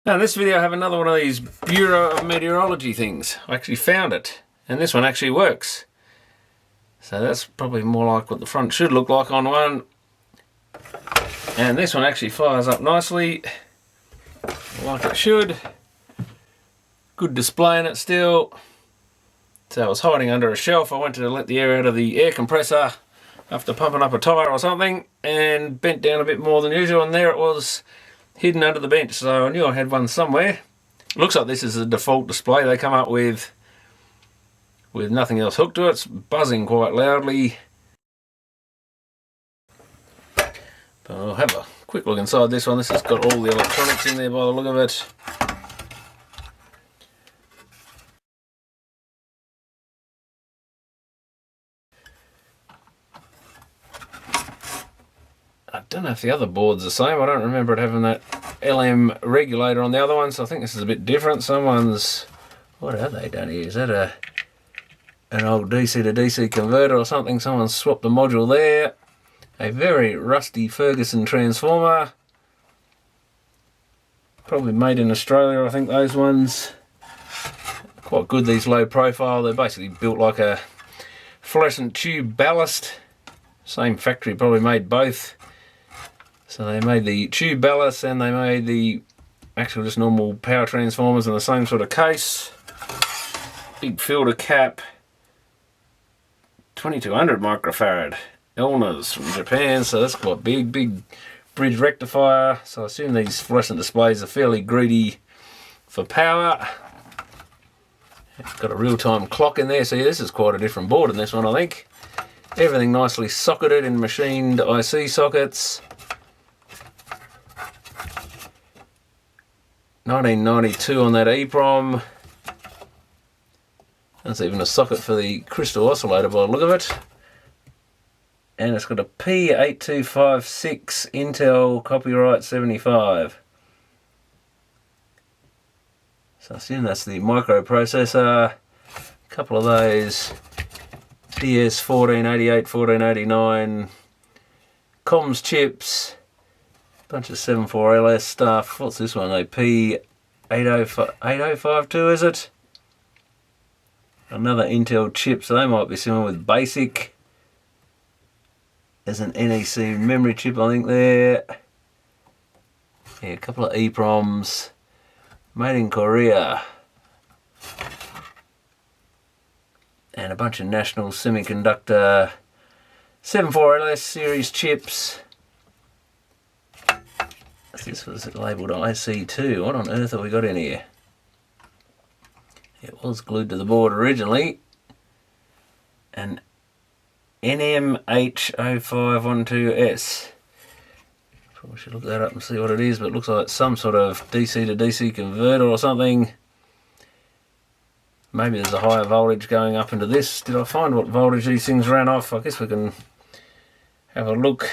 Now in this video I have another one of these Bureau of Meteorology things. I actually found it, and this one actually works. So that's probably more like what the front should look like on one. And this one actually fires up nicely, like it should. Good display in it still. So I was hiding under a shelf. I went to let the air out of the air compressor after pumping up a tyre or something, and bent down a bit more than usual, and there it was, hidden under the bench. So I knew I had one somewhere. Looks like this is a default display they come up with nothing else hooked to it. It's buzzing quite loudly. But I'll have a quick look inside this one. This has got all the electronics in there by the look of it. I don't know if the other board's the same. I don't remember it having that LM regulator on the other one, so I think this is a bit different. Someone's... what have they done here? Is that an old DC to DC converter or something? Someone's swapped the module there. A very rusty Ferguson transformer. Probably made in Australia, I think, those ones. Quite good, these low profile. They're basically built like a fluorescent tube ballast. Same factory probably made both. So they made the tube ballast and they made the actual just normal power transformers in the same sort of case. Big filter cap. 2200 microfarad. Elnas from Japan, so that's quite big. Big bridge rectifier. So I assume these fluorescent displays are fairly greedy for power. It's got a real-time clock in there, so yeah, this is quite a different board in this one, I think. Everything nicely socketed in machined IC sockets. 1992 on that EEPROM. There's even a socket for the crystal oscillator by the look of it. And it's got a P8256 Intel copyright 75. So I assume that's the microprocessor. A couple of those DS 1488, 1489 comms chips. Bunch of 74LS stuff. What's this one? A P8052, is it? Another Intel chip, so they might be similar with BASIC. There's an NEC memory chip, I think, there. Yeah, a couple of EEPROMs. Made in Korea. And a bunch of National Semiconductor 74LS series chips. This was labelled IC2. What on earth have we got in here? It was glued to the board originally. An NMH0512S. Probably should look that up and see what it is, but it looks like it's some sort of DC to DC converter or something. Maybe there's a higher voltage going up into this. Did I find what voltage these things ran off? I guess we can have a look.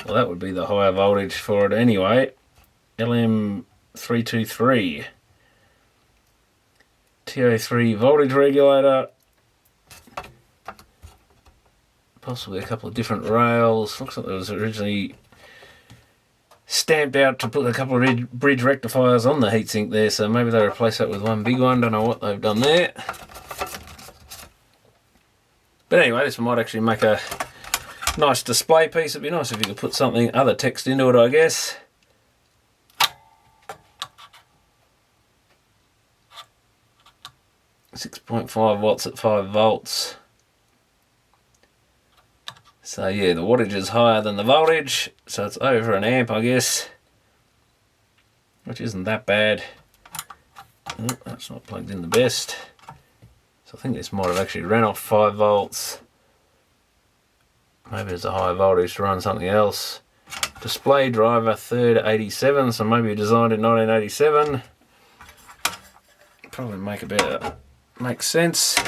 Well, that would be the higher voltage for it anyway. LM323. TO3 voltage regulator. Possibly a couple of different rails. Looks like it was originally stamped out to put a couple of bridge rectifiers on the heatsink there, so maybe they replace that with one big one. Don't know what they've done there. But anyway, this might actually make a nice display piece. It'd be nice if you could put something, other text into it, I guess. .5 watts at 5 volts. So yeah, the wattage is higher than the voltage, so it's over an amp, I guess, which isn't that bad. Oh, that's not plugged in the best. So I think this might have actually ran off 5 volts. Maybe it's a high voltage to run something else. Display driver 3rd 87, so maybe designed in 1987. Probably makes sense.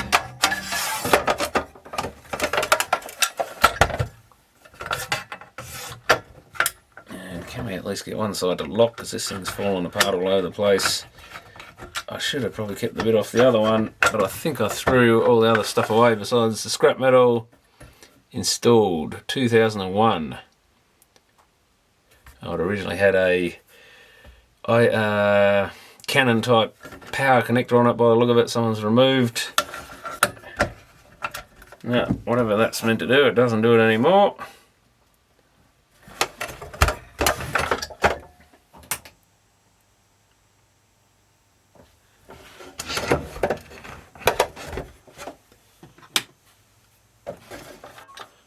And can we at least get one side to lock, because this thing's falling apart all over the place. I should have probably kept the bit off the other one, but I think I threw all the other stuff away besides the scrap metal. Installed 2001. I'd originally had a Canon type power connector on it by the look of it. Someone's removed. Now, whatever that's meant to do, it doesn't do it anymore.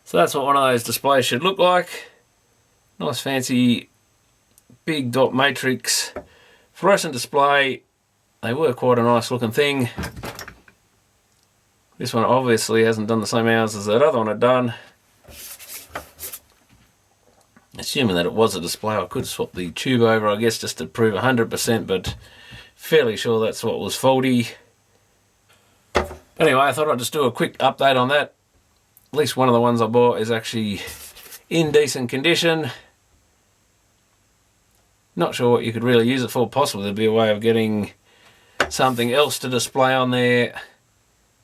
So that's what one of those displays should look like. Nice fancy big dot matrix fluorescent display. They were quite a nice looking thing. This one obviously hasn't done the same hours as that other one had done. Assuming that it was a display, I could swap the tube over, I guess, just to prove 100%, but fairly sure that's what was faulty. Anyway, I thought I'd just do a quick update on that. At least one of the ones I bought is actually in decent condition. Not sure what you could really use it for. Possibly there'd be a way of getting something else to display on there.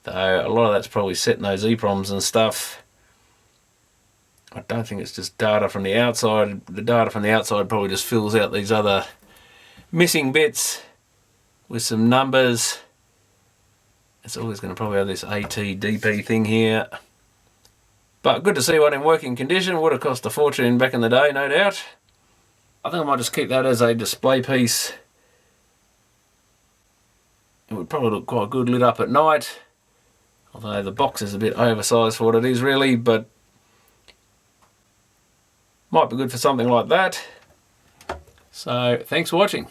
Though a lot of that's probably set in those EEPROMs and stuff. I don't think it's just data from the outside. The data from the outside probably just fills out these other missing bits with some numbers. It's always going to probably have this ATDP thing here. But good to see one in working condition. Would have cost a fortune back in the day, no doubt. I think I might just keep that as a display piece. It would probably look quite good lit up at night. Although the box is a bit oversized for what it is really, but might be good for something like that. So thanks for watching.